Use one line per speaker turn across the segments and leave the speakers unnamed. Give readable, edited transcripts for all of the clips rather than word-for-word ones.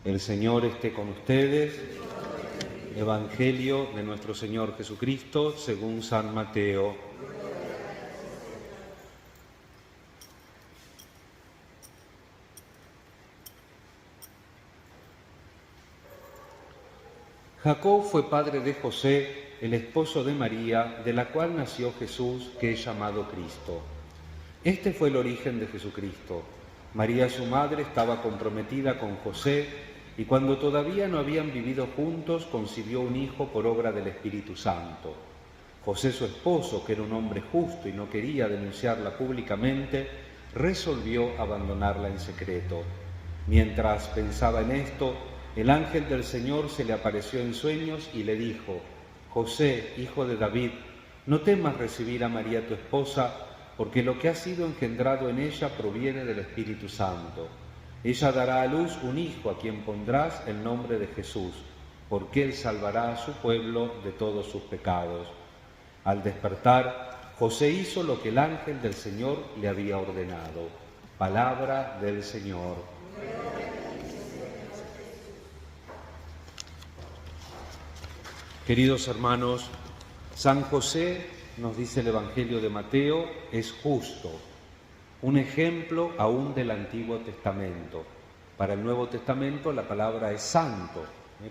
El Señor esté con ustedes. Evangelio de nuestro Señor Jesucristo según San Mateo. Jacob fue padre de José, el esposo de María, de la cual nació Jesús, que es llamado Cristo. Este fue el origen de Jesucristo. María, su madre, estaba comprometida con José, y cuando todavía no habían vivido juntos, concibió un hijo por obra del Espíritu Santo. José, su esposo, que era un hombre justo y no quería denunciarla públicamente, resolvió abandonarla en secreto. Mientras pensaba en esto, el ángel del Señor se le apareció en sueños y le dijo: José, hijo de David, no temas recibir a María tu esposa, porque lo que ha sido engendrado en ella proviene del Espíritu Santo. Ella dará a luz un hijo a quien pondrás el nombre de Jesús, porque él salvará a su pueblo de todos sus pecados. Al despertar, José hizo lo que el ángel del Señor le había ordenado. Palabra del Señor. Queridos hermanos, San José, nos dice el Evangelio de Mateo, es justo, un ejemplo aún del Antiguo Testamento. Para el Nuevo Testamento la palabra es santo,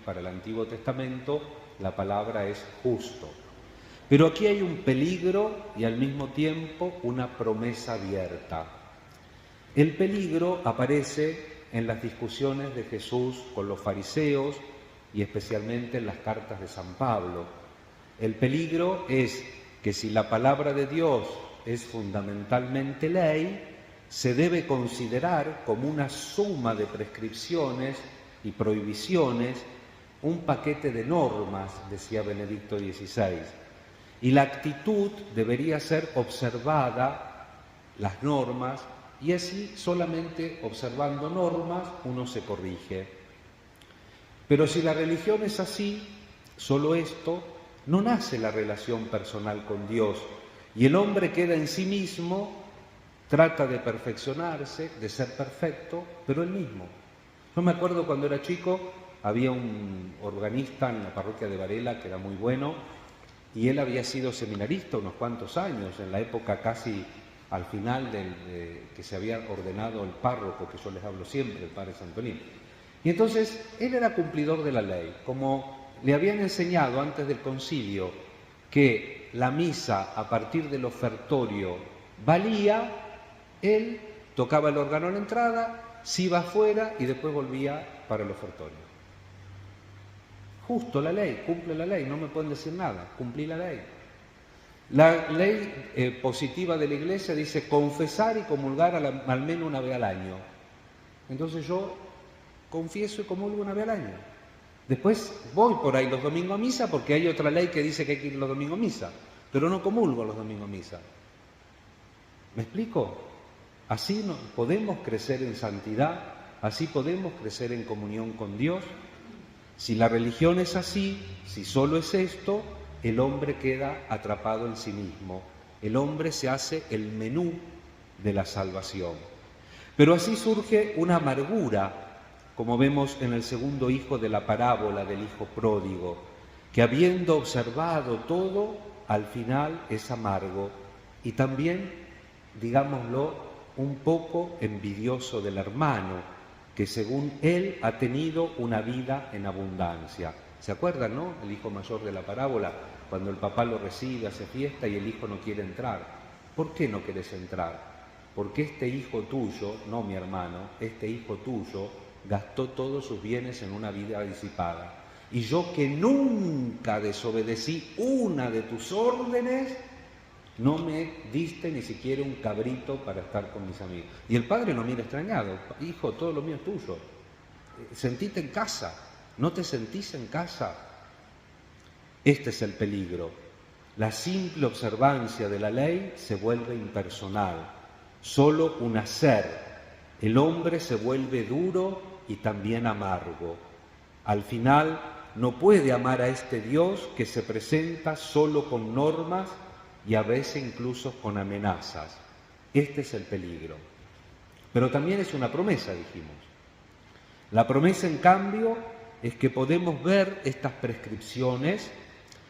para el Antiguo Testamento la palabra es justo. Pero aquí hay un peligro y al mismo tiempo una promesa abierta. El peligro aparece en las discusiones de Jesús con los fariseos y especialmente en las cartas de San Pablo. El peligro es que si la palabra de Dios es fundamentalmente ley, se debe considerar como una suma de prescripciones y prohibiciones, un paquete de normas, decía Benedicto XVI. Y la actitud debería ser observada, las normas, y así solamente observando normas uno se corrige. Pero si la religión es así, solo esto, no nace la relación personal con Dios, y el hombre queda en sí mismo, trata de perfeccionarse, de ser perfecto, pero él mismo. Yo me acuerdo cuando era chico, había un organista en la parroquia de Varela que era muy bueno, y él había sido seminarista unos cuantos años, en la época casi al final que se había ordenado el párroco, que yo les hablo siempre, el padre Santolín. Y entonces él era cumplidor de la ley, como le habían enseñado antes del concilio que la misa a partir del ofertorio valía, él tocaba el órgano en la entrada, se iba afuera y después volvía para el ofertorio. Justo la ley, cumple la ley, no me pueden decir nada, cumplí la ley. La ley positiva de la Iglesia dice confesar y comulgar al menos una vez al año. Entonces yo confieso y comulgo una vez al año. Después voy por ahí los domingos a misa porque hay otra ley que dice que hay que ir los domingos a misa, pero no comulgo los domingos a misa. ¿Me explico? Así no podemos crecer en santidad, así podemos crecer en comunión con Dios. Si la religión es así, si solo es esto, el hombre queda atrapado en sí mismo. El hombre se hace el menú de la salvación. Pero así surge una amargura, como vemos en el segundo hijo de la parábola del hijo pródigo, que habiendo observado todo, al final es amargo y también, digámoslo, un poco envidioso del hermano, que según él ha tenido una vida en abundancia. ¿Se acuerdan, no? El hijo mayor de la parábola, cuando el papá lo recibe, hace fiesta y el hijo no quiere entrar. ¿Por qué no querés entrar? Porque este hijo tuyo, no mi hermano, este hijo tuyo gastó todos sus bienes en una vida disipada. Y yo que nunca desobedecí una de tus órdenes, no me diste ni siquiera un cabrito para estar con mis amigos. Y el padre lo mira extrañado. Hijo, todo lo mío es tuyo. Sentite en casa. ¿No te sentís en casa? Este es el peligro. La simple observancia de la ley se vuelve impersonal. Solo un hacer. El hombre se vuelve duro y también amargo. Al final no puede amar a este Dios que se presenta solo con normas y a veces incluso con amenazas. Este es el peligro. Pero también es una promesa, dijimos. La promesa, en cambio, es que podemos ver estas prescripciones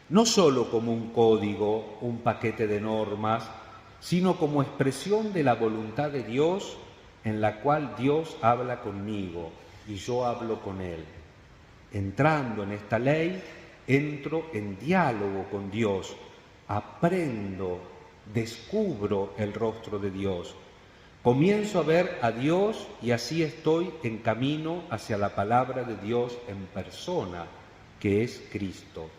no solo como un código, un paquete de normas, sino como expresión de la voluntad de Dios, en la cual Dios habla conmigo y yo hablo con Él. Entrando en esta ley, entro en diálogo con Dios, aprendo, descubro el rostro de Dios. Comienzo a ver a Dios y así estoy en camino hacia la palabra de Dios en persona, que es Cristo.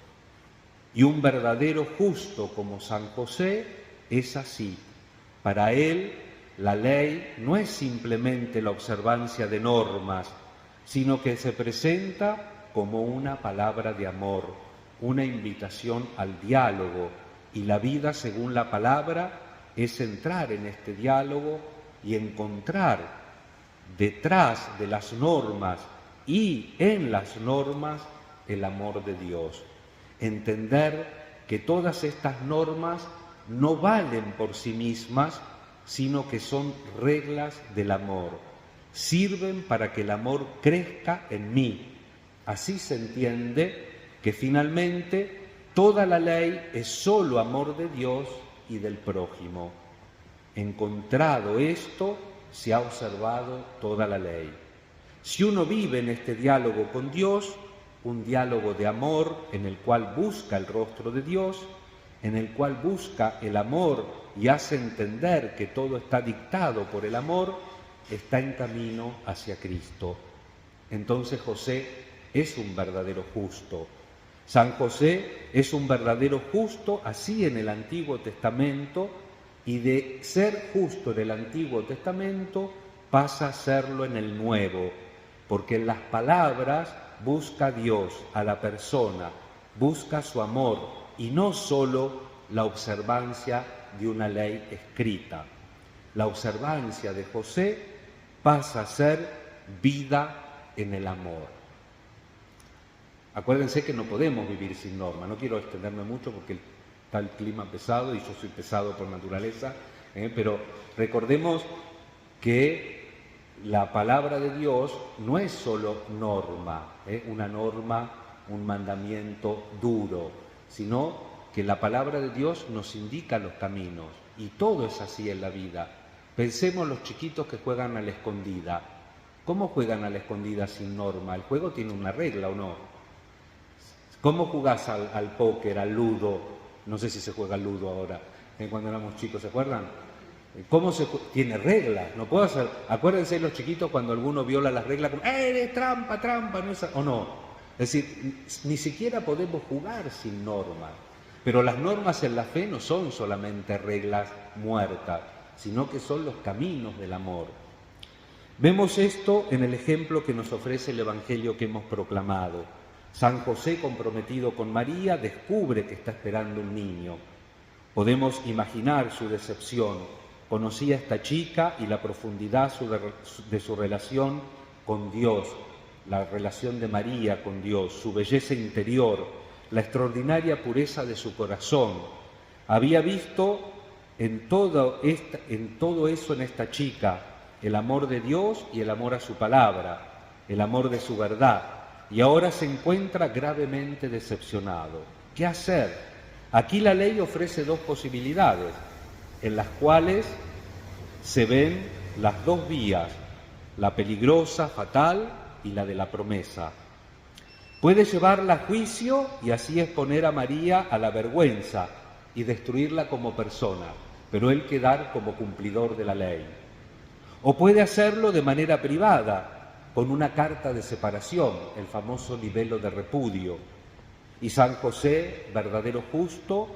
Y un verdadero justo como San José es así. Para él, la ley no es simplemente la observancia de normas, sino que se presenta como una palabra de amor, una invitación al diálogo, y la vida según la palabra es entrar en este diálogo y encontrar detrás de las normas y en las normas el amor de Dios. Entender que todas estas normas no valen por sí mismas, sino que son reglas del amor. Sirven para que el amor crezca en mí. Así se entiende que finalmente toda la ley es solo amor de Dios y del prójimo. Encontrado esto, se ha observado toda la ley. Si uno vive en este diálogo con Dios, un diálogo de amor en el cual busca el rostro de Dios, en el cual busca el amor y hace entender que todo está dictado por el amor, está en camino hacia Cristo. Entonces José es un verdadero justo. San José es un verdadero justo, así en el Antiguo Testamento, y de ser justo en el Antiguo Testamento pasa a serlo en el Nuevo, porque en las palabras busca a Dios, a la persona, busca su amor y no solo la observancia de una ley escrita. La observancia de José pasa a ser vida en el amor. Acuérdense que no podemos vivir sin norma. No quiero extenderme mucho porque está el clima pesado y yo soy pesado por naturaleza, pero recordemos que la palabra de Dios no es solo norma, una norma, un mandamiento duro, sino que la palabra de Dios nos indica los caminos y todo es así en la vida. Pensemos los chiquitos que juegan a la escondida. ¿Cómo juegan a la escondida sin norma? El juego tiene una regla, ¿o no? ¿Cómo jugás al póker, al ludo? No sé si se juega al ludo ahora, cuando éramos chicos, ¿se acuerdan? ¿Cómo tiene reglas? No puedo hacer. Acuérdense los chiquitos cuando alguno viola las reglas, como trampa, trampa, no es, o no. Es decir, ni siquiera podemos jugar sin normas. Pero las normas en la fe no son solamente reglas muertas, sino que son los caminos del amor. Vemos esto en el ejemplo que nos ofrece el Evangelio que hemos proclamado. San José, comprometido con María, descubre que está esperando un niño. Podemos imaginar su decepción. Conocía a esta chica y la profundidad de su relación con Dios, la relación de María con Dios, su belleza interior, la extraordinaria pureza de su corazón. Había visto en todo eso en esta chica el amor de Dios y el amor a su palabra, el amor de su verdad. Y ahora se encuentra gravemente decepcionado. ¿Qué hacer? Aquí la ley ofrece dos posibilidades, en las cuales se ven las dos vías, la peligrosa, fatal y la de la promesa. Puede llevarla a juicio y así exponer a María a la vergüenza y destruirla como persona, pero él quedar como cumplidor de la ley. O puede hacerlo de manera privada, con una carta de separación, el famoso libelo de repudio. Y San José, verdadero justo,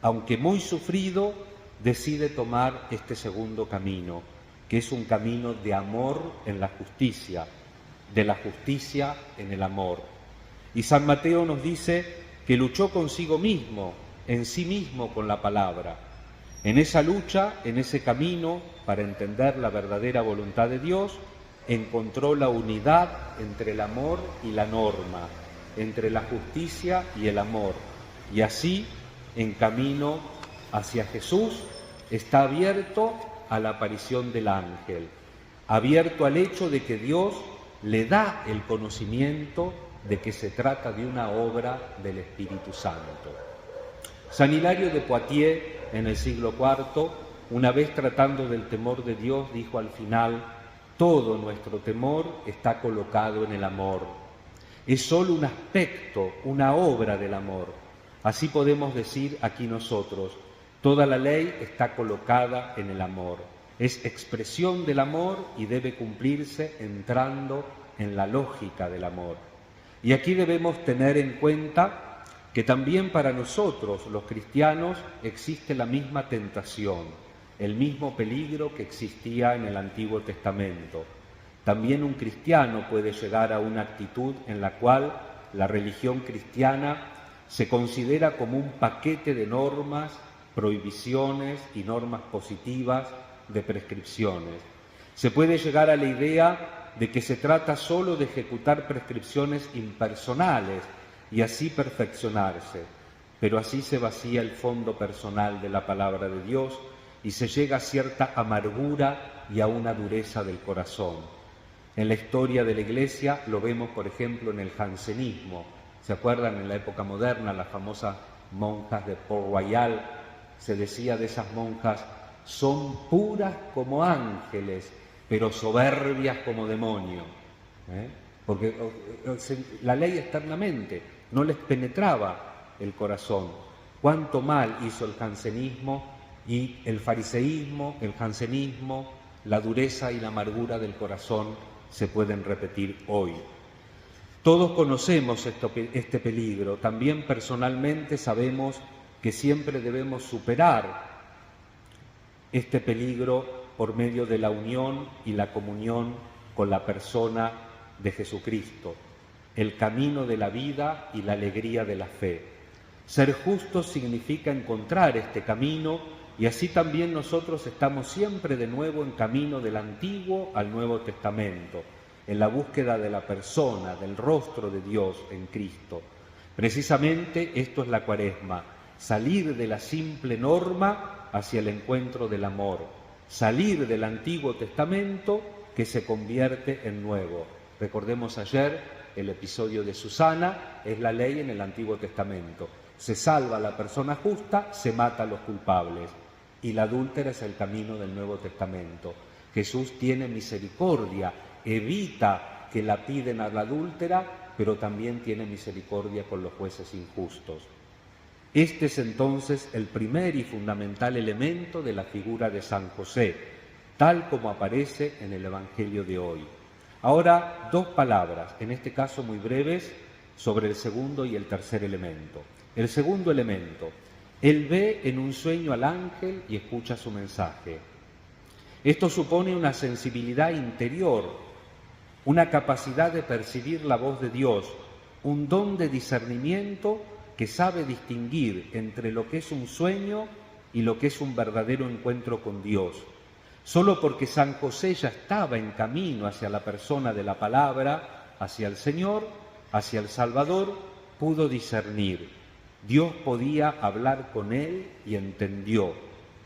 aunque muy sufrido, decide tomar este segundo camino, que es un camino de amor en la justicia, de la justicia en el amor. Y San Mateo nos dice que luchó consigo mismo, en sí mismo con la palabra. En esa lucha, en ese camino, para entender la verdadera voluntad de Dios, encontró la unidad entre el amor y la norma, entre la justicia y el amor. Y así, en camino hacia Jesús, está abierto a la aparición del ángel, abierto al hecho de que Dios le da el conocimiento de que se trata de una obra del Espíritu Santo. San Hilario de Poitiers, en el siglo IV, una vez tratando del temor de Dios, dijo al final: todo nuestro temor está colocado en el amor. Es solo un aspecto, una obra del amor. Así podemos decir aquí nosotros: toda la ley está colocada en el amor. Es expresión del amor y debe cumplirse entrando en la lógica del amor. Y aquí debemos tener en cuenta que también para nosotros, los cristianos, existe la misma tentación, el mismo peligro que existía en el Antiguo Testamento. También un cristiano puede llegar a una actitud en la cual la religión cristiana se considera como un paquete de normas, prohibiciones y normas positivas de prescripciones. Se puede llegar a la idea de que se trata solo de ejecutar prescripciones impersonales y así perfeccionarse, pero así se vacía el fondo personal de la palabra de Dios y se llega a cierta amargura y a una dureza del corazón. En la historia de la Iglesia lo vemos, por ejemplo, en el jansenismo. ¿Se acuerdan? En la época moderna, las famosas monjas de Port Royal, se decía de esas monjas: son puras como ángeles, pero soberbias como demonios. Porque la ley externamente no les penetraba el corazón. Cuánto mal hizo el jansenismo y el fariseísmo, el jansenismo, la dureza y la amargura del corazón se pueden repetir hoy. Todos conocemos este peligro. También personalmente sabemos que siempre debemos superar este peligro por medio de la unión y la comunión con la persona de Jesucristo, el camino de la vida y la alegría de la fe. Ser justos significa encontrar este camino, y así también nosotros estamos siempre de nuevo en camino del Antiguo al Nuevo Testamento, en la búsqueda de la persona, del rostro de Dios en Cristo. Precisamente esto es la Cuaresma: salir de la simple norma hacia el encuentro del amor, salir del Antiguo Testamento que se convierte en nuevo. Recordemos ayer el episodio de Susana: es la ley en el Antiguo Testamento. Se salva a la persona justa, se mata a los culpables. Y la adúltera es el camino del Nuevo Testamento. Jesús tiene misericordia, evita que la piden a la adúltera, pero también tiene misericordia con los jueces injustos. Este es entonces el primer y fundamental elemento de la figura de San José, tal como aparece en el Evangelio de hoy. Ahora, dos palabras, en este caso muy breves, sobre el segundo y el tercer elemento. El segundo elemento: él ve en un sueño al ángel y escucha su mensaje. Esto supone una sensibilidad interior, una capacidad de percibir la voz de Dios, un don de discernimiento que sabe distinguir entre lo que es un sueño y lo que es un verdadero encuentro con Dios. Solo porque San José ya estaba en camino hacia la persona de la palabra, hacia el Señor, hacia el Salvador, pudo discernir. Dios podía hablar con él y entendió: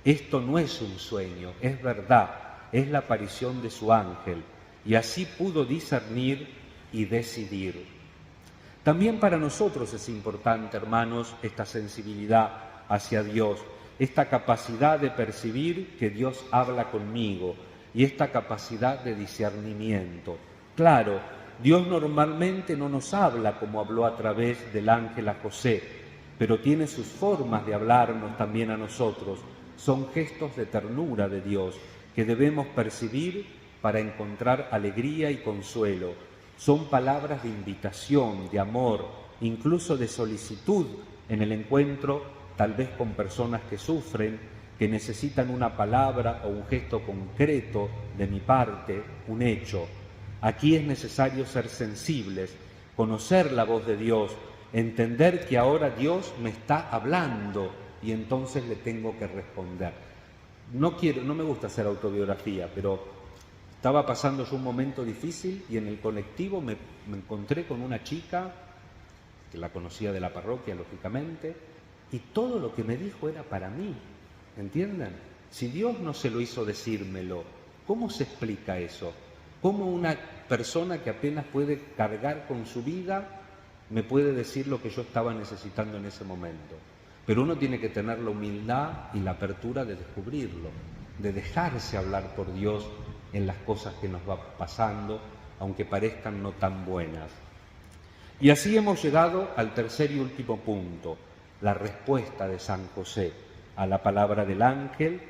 esto no es un sueño, es verdad, es la aparición de su ángel. Y así pudo discernir y decidir. También para nosotros es importante, hermanos, esta sensibilidad hacia Dios, esta capacidad de percibir que Dios habla conmigo y esta capacidad de discernimiento. Claro, Dios normalmente no nos habla como habló a través del ángel a José, pero tiene sus formas de hablarnos también a nosotros. Son gestos de ternura de Dios que debemos percibir para encontrar alegría y consuelo. Son palabras de invitación, de amor, incluso de solicitud en el encuentro, tal vez con personas que sufren, que necesitan una palabra o un gesto concreto de mi parte, un hecho. Aquí es necesario ser sensibles, conocer la voz de Dios, entender que ahora Dios me está hablando y entonces le tengo que responder. No me gusta hacer autobiografía, pero estaba pasando yo un momento difícil y en el colectivo me encontré con una chica que la conocía de la parroquia, lógicamente, y todo lo que me dijo era para mí, ¿entienden? Si Dios no se lo hizo decírmelo, ¿cómo se explica eso? ¿Cómo una persona que apenas puede cargar con su vida me puede decir lo que yo estaba necesitando en ese momento. Pero uno tiene que tener la humildad y la apertura de descubrirlo, de dejarse hablar por Dios en las cosas que nos va pasando, aunque parezcan no tan buenas. Y así hemos llegado al tercer y último punto, la respuesta de San José a la palabra del ángel.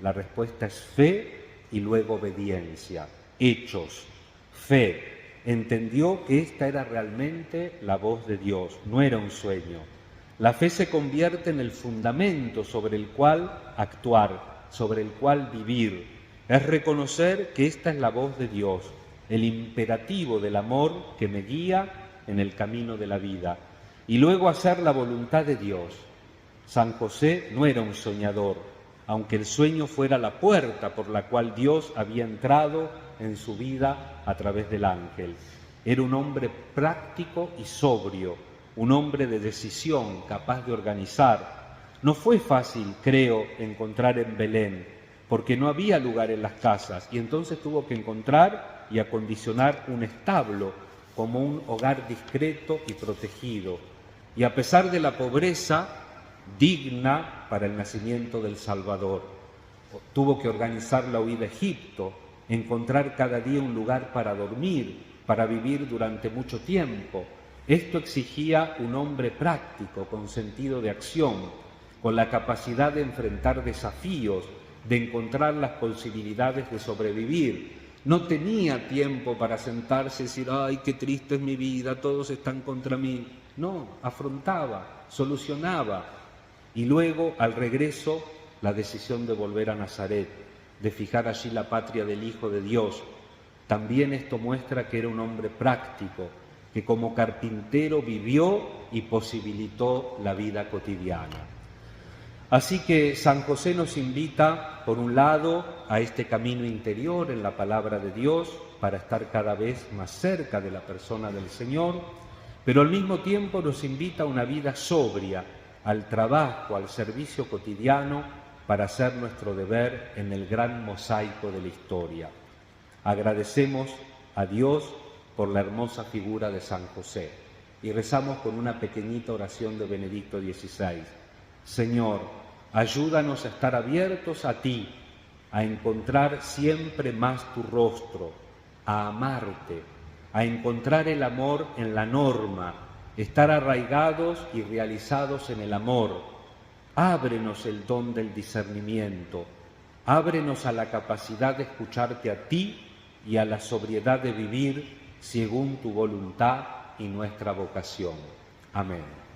La respuesta es fe y luego obediencia, hechos, fe. Entendió que esta era realmente la voz de Dios, no era un sueño. La fe se convierte en el fundamento sobre el cual actuar, sobre el cual vivir. Es reconocer que esta es la voz de Dios, el imperativo del amor que me guía en el camino de la vida, y luego hacer la voluntad de Dios. San José no era un soñador, aunque el sueño fuera la puerta por la cual Dios había entrado en su vida a través del ángel. Era un hombre práctico y sobrio, un hombre de decisión, capaz de organizar. No fue fácil, creo, encontrar en Belén, porque no había lugar en las casas, y entonces tuvo que encontrar y acondicionar un establo como un hogar discreto y protegido. Y a pesar de la pobreza, digna para el nacimiento del Salvador. Tuvo que organizar la huida a Egipto, encontrar cada día un lugar para dormir, para vivir durante mucho tiempo. Esto exigía un hombre práctico, con sentido de acción, con la capacidad de enfrentar desafíos, de encontrar las posibilidades de sobrevivir. No tenía tiempo para sentarse y decir, ¡ay, qué triste es mi vida, todos están contra mí! No, afrontaba, solucionaba. Y luego, al regreso, la decisión de volver a Nazaret, de fijar allí la patria del Hijo de Dios. También esto muestra que era un hombre práctico, que como carpintero vivió y posibilitó la vida cotidiana. Así que San José nos invita, por un lado, a este camino interior en la palabra de Dios, para estar cada vez más cerca de la persona del Señor, pero al mismo tiempo nos invita a una vida sobria, al trabajo, al servicio cotidiano, para hacer nuestro deber en el gran mosaico de la historia. Agradecemos a Dios por la hermosa figura de San José y rezamos con una pequeñita oración de Benedicto XVI. Señor, ayúdanos a estar abiertos a ti, a encontrar siempre más tu rostro, a amarte, a encontrar el amor en la norma, estar arraigados y realizados en el amor. Ábrenos el don del discernimiento, ábrenos a la capacidad de escucharte a ti y a la sobriedad de vivir según tu voluntad y nuestra vocación. Amén.